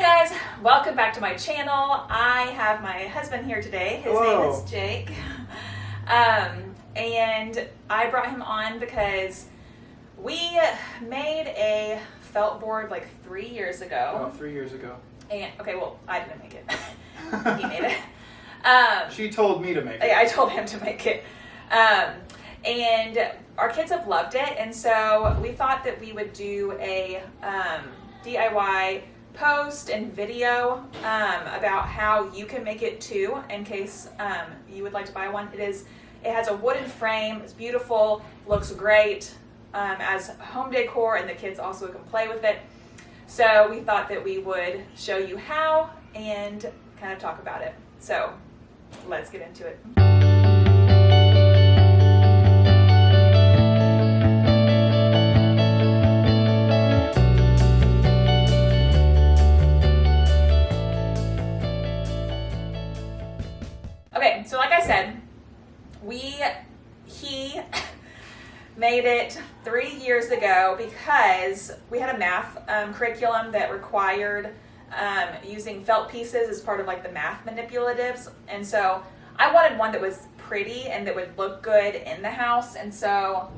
guys, welcome back to my channel. I have my husband here today. His name is Jake. And I brought him on because we made a felt board like 3 years ago. Oh, 3 years ago. And okay, well, I didn't make it. He made it. She told me to make it. Yeah, I told him to make it. And our kids have loved it, and so we thought that we would do a DIY post and video about how you can make it too, in case you would like to buy one. It has a wooden frame. It's beautiful, looks great as home decor, and the kids also can play with it. So we thought that we would show you how and kind of talk about it. So let's get into it. Okay, so like I said, he made it 3 years ago because we had a math curriculum that required using felt pieces as part of like the math manipulatives. And so I wanted one that was pretty and that would look good in the house. And so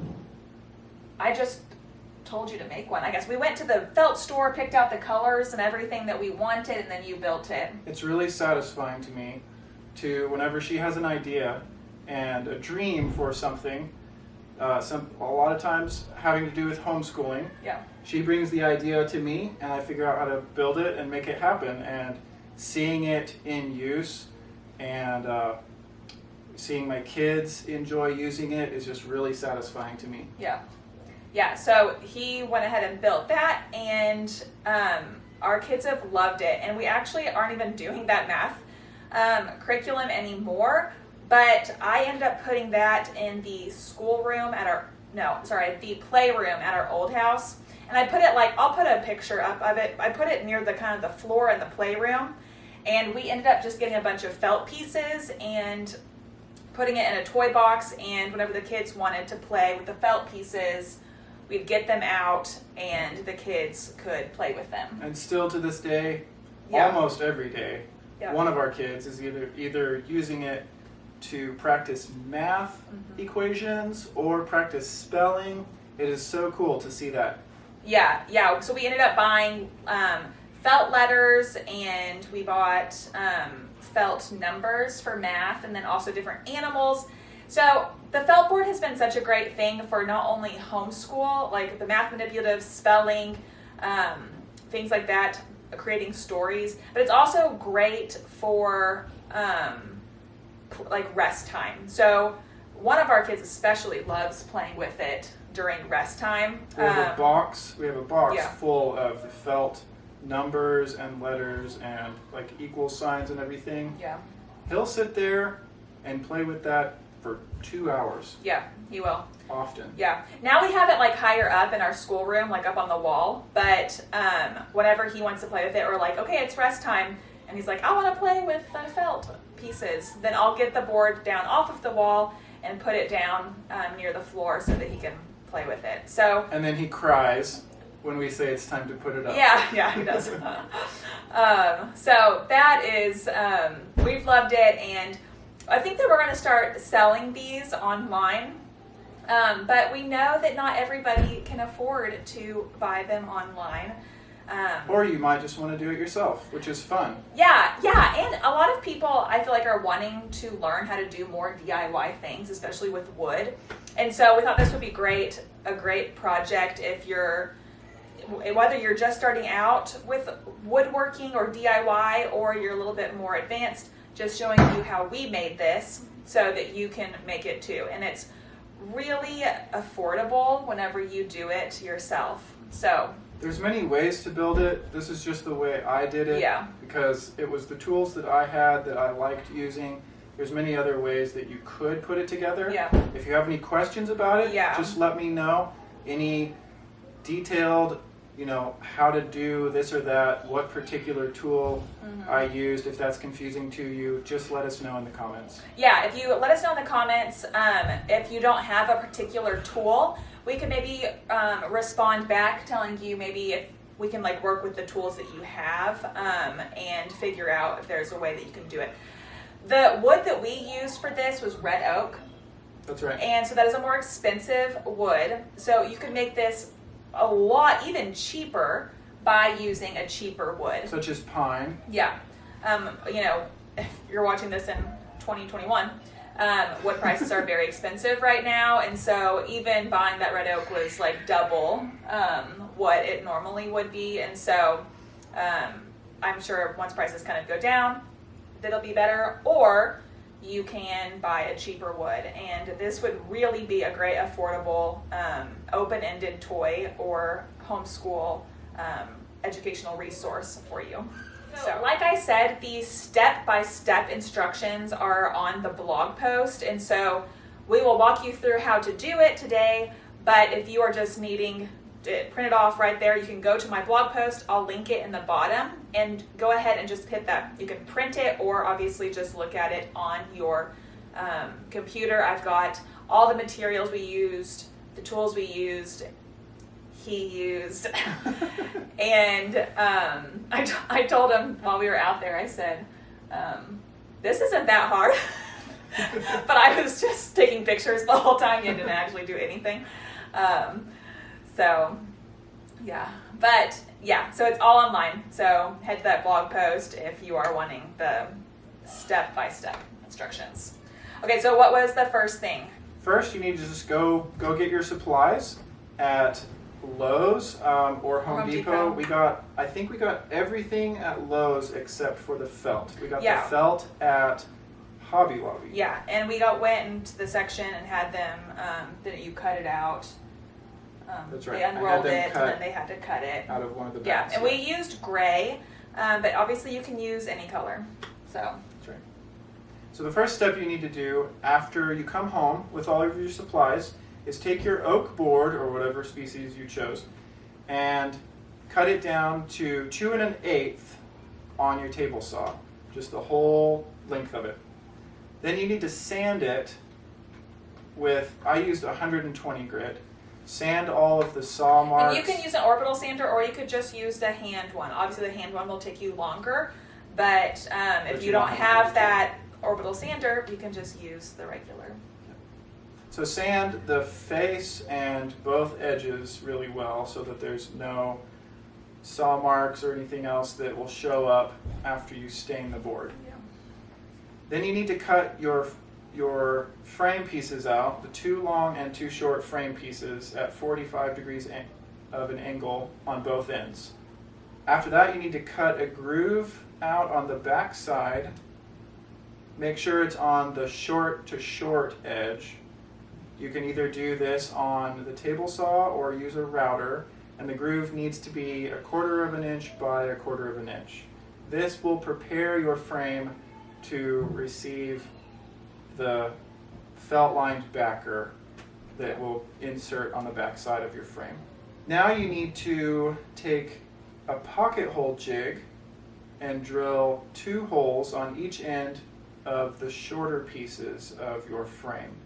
I just told you to make one. I guess we went to the felt store, picked out the colors and everything that we wanted, and then you built it. It's really satisfying to me whenever she has an idea and a dream for something, a lot of times having to do with homeschooling. Yeah. She brings the idea to me and I figure out how to build it and make it happen. And seeing it in use and seeing my kids enjoy using it is just really satisfying to me. Yeah. Yeah, so he went ahead and built that, and our kids have loved it. And we actually aren't even doing that math curriculum anymore, but I ended up putting that in the schoolroom at the playroom at our old house. And I put it I'll put a picture up of it. I put it near the kind of the floor in the playroom, and we ended up just getting a bunch of felt pieces and putting it in a toy box, and whenever the kids wanted to play with the felt pieces, we'd get them out and the kids could play with them. And still to this day, Yeah. almost every day, Yeah. one of our kids is either using it to practice math equations or practice spelling. It is so cool to see that. Yeah. So we ended up buying felt letters, and we bought felt numbers for math, and then also different animals. So the felt board has been such a great thing for not only homeschool, like the math manipulatives, spelling, things like that, creating stories, but it's also great for like rest time. So one of our kids especially loves playing with it during rest time. We have a box Yeah. full of the felt numbers and letters and like equal signs and everything. Yeah. He'll sit there and play with that for 2 hours. Yeah, he will. Often. Yeah. Now we have it like higher up in our schoolroom, like up on the wall. But whenever he wants to play with it, we're like, okay, it's rest time, and he's like, I want to play with the felt pieces. Then I'll get the board down off of the wall and put it down near the floor so that he can play with it. So. And then he cries when we say it's time to put it up. Yeah, he does. So that is, we've loved it, and I think that we're going to start selling these online. But we know that not everybody can afford to buy them online. Or you might just want to do it yourself, which is fun. Yeah, and a lot of people I feel like are wanting to learn how to do more DIY things, especially with wood. And so we thought this would be a great project whether you're just starting out with woodworking or DIY, or you're a little bit more advanced, just showing you how we made this so that you can make it too. And it's really affordable whenever you do it yourself. So there's many ways to build it. This is just the way I did it. Yeah. Because it was the tools that I had that I liked using. There's many other ways that you could put it together. Yeah. If you have any questions about it, just let me know. Any detailed, how to do this or that, what particular tool I used. If that's confusing to you, just let us know in the comments. Yeah, if you let us know in the comments, if you don't have a particular tool, we can maybe respond back telling you maybe if we can like work with the tools that you have and figure out if there's a way that you can do it. The wood that we used for this was red oak. That's right. And so that is a more expensive wood. So you could make this a lot even cheaper by using a cheaper wood. Such as pine. Yeah. You know, if you're watching this in 2021, wood prices are very expensive right now. And so even buying that red oak was like double what it normally would be. And so I'm sure once prices kind of go down, that'll be better. Or you can buy a cheaper wood. And this would really be a great affordable open-ended toy or homeschool educational resource for you. So, like I said, these step-by-step instructions are on the blog post, and so we will walk you through how to do it today, but if you are just needing to print it off right there, you can go to my blog post. I'll link it in the bottom, and go ahead and just hit that. You can print it or obviously just look at it on your computer. I've got all the materials we used, the tools we used, he used, and I told him while we were out there, I said, this isn't that hard, but I was just taking pictures the whole time. You didn't actually do anything. So it's all online. So head to that blog post if you are wanting the step-by-step instructions. Okay, so what was the first thing? First, you need to just go get your supplies at Lowe's or Home Depot. I think we got everything at Lowe's except for the felt. We got the felt at Hobby Lobby. Yeah, and we went into the section and had them, that you cut it out. That's right. They unrolled it and then they had to cut it out of one of the bags. Yeah, and we used gray, but obviously you can use any color. So. That's right. So the first step you need to do after you come home with all of your supplies is take your oak board, or whatever species you chose, and cut it down to 2 1/8 on your table saw, just the whole length of it. Then you need to sand it with, I used 120 grit. Sand all of the saw marks. And you can use an orbital sander, or you could just use the hand one. Obviously the hand one will take you longer, but if you don't have that orbital sander, you can just use the regular. So sand the face and both edges really well so that there's no saw marks or anything else that will show up after you stain the board. Yeah. Then you need to cut your frame pieces out, the 2 long and 2 short frame pieces at 45 degrees of an angle on both ends. After that, you need to cut a groove out on the back side. Make sure it's on the short to short edge. You can either do this on the table saw or use a router, and the groove needs to be 1/4 inch by 1/4 inch. This will prepare your frame to receive the felt-lined backer that will insert on the back side of your frame. Now you need to take a pocket hole jig and drill 2 holes on each end of the shorter pieces of your frame.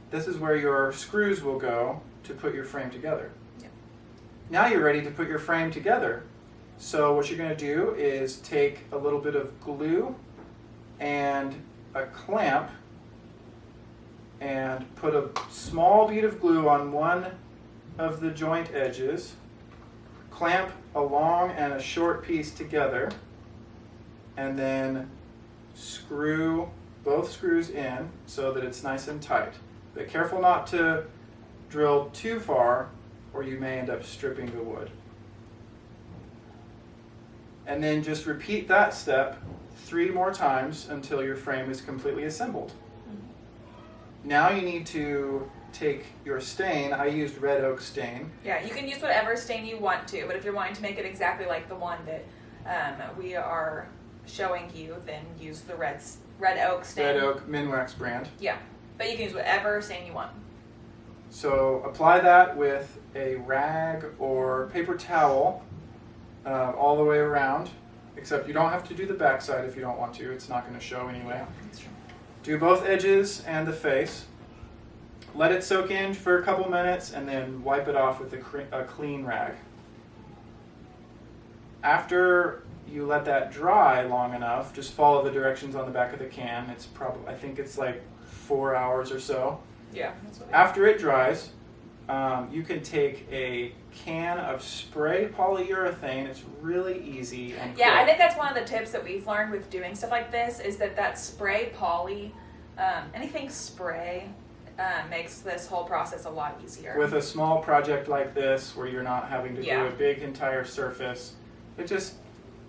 This is where your screws will go to put your frame together. Yep. Now you're ready to put your frame together. So what you're going to do is take a little bit of glue and a clamp and put a small bead of glue on one of the joint edges, clamp a long and a short piece together, and then screw both screws in so that it's nice and tight. But careful not to drill too far or you may end up stripping the wood. And then just repeat that step 3 more times until your frame is completely assembled. Now you need to take your stain. I used red oak stain. Yeah, you can use whatever stain you want to, but if you're wanting to make it exactly like the one that we are showing you, then use the red oak stain. Red oak Minwax brand. Yeah, but you can use whatever stain you want. So apply that with a rag or paper towel all the way around, except you don't have to do the backside if you don't want to. It's not going to show anyway. Yeah, that's true. Do both edges and the face. Let it soak in for a couple minutes and then wipe it off with a clean rag. After you let that dry long enough, just follow the directions on the back of the can. It's probably, I think it's like 4 hours or so. Yeah. After it dries, you can take a can of spray polyurethane. It's really easy and quick. Yeah, I think that's one of the tips that we've learned with doing stuff like this is that spray poly, anything spray, makes this whole process a lot easier. With a small project like this, where you're not having to do a big entire surface,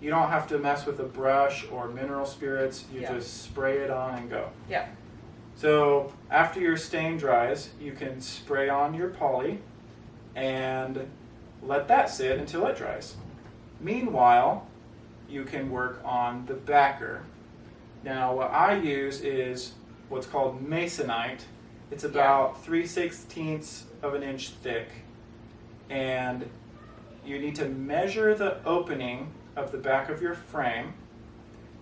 you don't have to mess with a brush or mineral spirits. You just spray it on and go. Yeah. So after your stain dries, you can spray on your poly and let that sit until it dries. Meanwhile, you can work on the backer. Now what I use is what's called masonite. It's about 3/16 of an inch thick, and you need to measure the opening of the back of your frame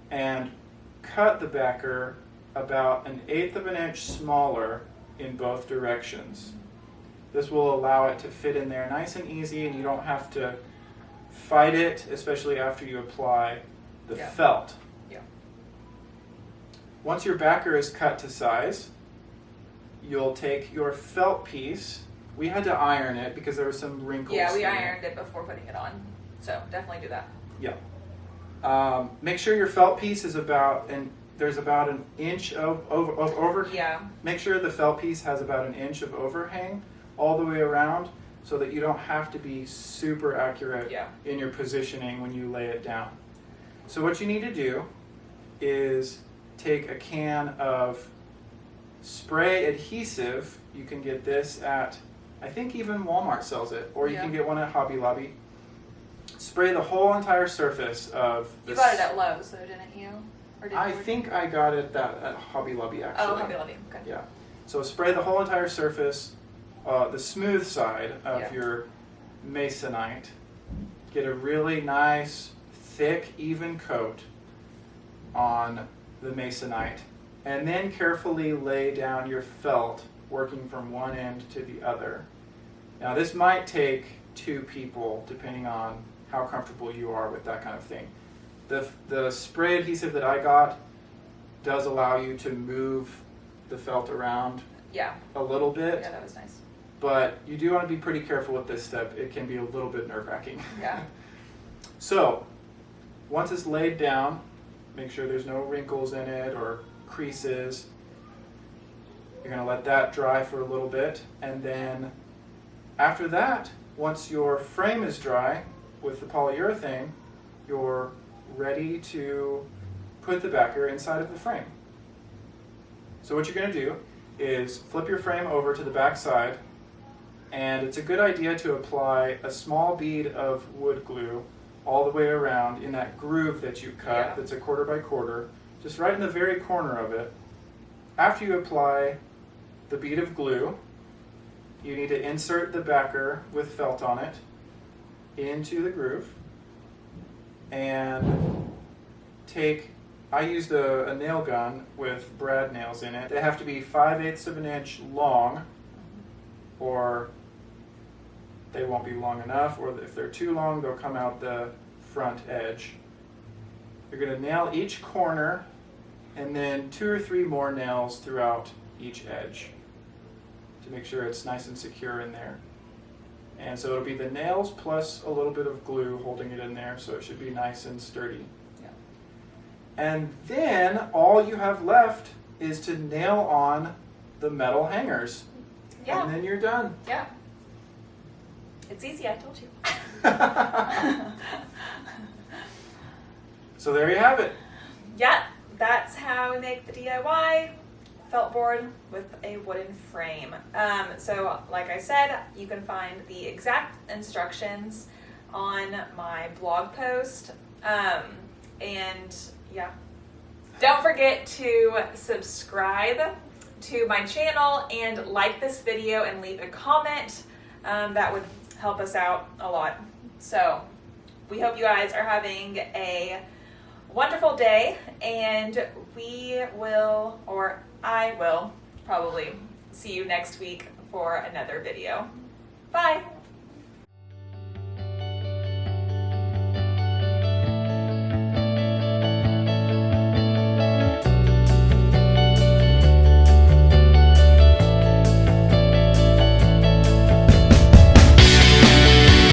and cut the backer about 1/8 of an inch smaller in both directions. This will allow it to fit in there nice and easy, and you don't have to fight it, especially after you apply the felt. Yeah. Once your backer is cut to size, you'll take your felt piece. We had to iron it because there were some wrinkles. Yeah, we ironed it before putting it on. So definitely do that. Yeah. Make sure your felt piece is there's about an inch of overhang. Yeah. Make sure the felt piece has about an inch of overhang all the way around so that you don't have to be super accurate in your positioning when you lay it down. So what you need to do is take a can of spray adhesive. You can get this at, I think even Walmart sells it, or you can get one at Hobby Lobby. Spray the whole entire surface of this. You got it at Lowe's, though, didn't you? Or I think I got it at Hobby Lobby, actually. Oh, Hobby Lobby, okay. Yeah. So spray the whole entire surface, the smooth side of your masonite. Get a really nice, thick, even coat on the masonite. And then carefully lay down your felt, working from one end to the other. Now this might take 2 people, depending on how comfortable you are with that kind of thing. The spray adhesive that I got does allow you to move the felt around a little bit. Yeah, that was nice. But you do want to be pretty careful with this step. It can be a little bit nerve-wracking. Yeah. So, once it's laid down, make sure there's no wrinkles in it or creases. You're going to let that dry for a little bit, and then after that, once your frame is dry with the polyurethane, you're ready to put the backer inside of the frame. So what you're going to do is flip your frame over to the back side, and it's a good idea to apply a small bead of wood glue all the way around in that groove that you cut that's a 1/4 by 1/4, just right in the very corner of it. After you apply the bead of glue, you need to insert the backer with felt on it into the groove, and I used a nail gun with brad nails in it. They have to be 5/8 of an inch long, or they won't be long enough, or if they're too long, they'll come out the front edge. You're going to nail each corner, and then 2 or 3 more nails throughout each edge to make sure it's nice and secure in there. And so it'll be the nails plus a little bit of glue holding it in there, so it should be nice and sturdy. Yeah. And then all you have left is to nail on the metal hangers. Yeah. And then you're done. Yeah. It's easy, I told you. So there you have it. Yeah, that's how we make the DIY felt board with a wooden frame. So like I said, you can find the exact instructions on my blog post. And yeah, don't forget to subscribe to my channel and like this video and leave a comment. That would help us out a lot. So we hope you guys are having a wonderful day, and I will probably see you next week for another video. Bye.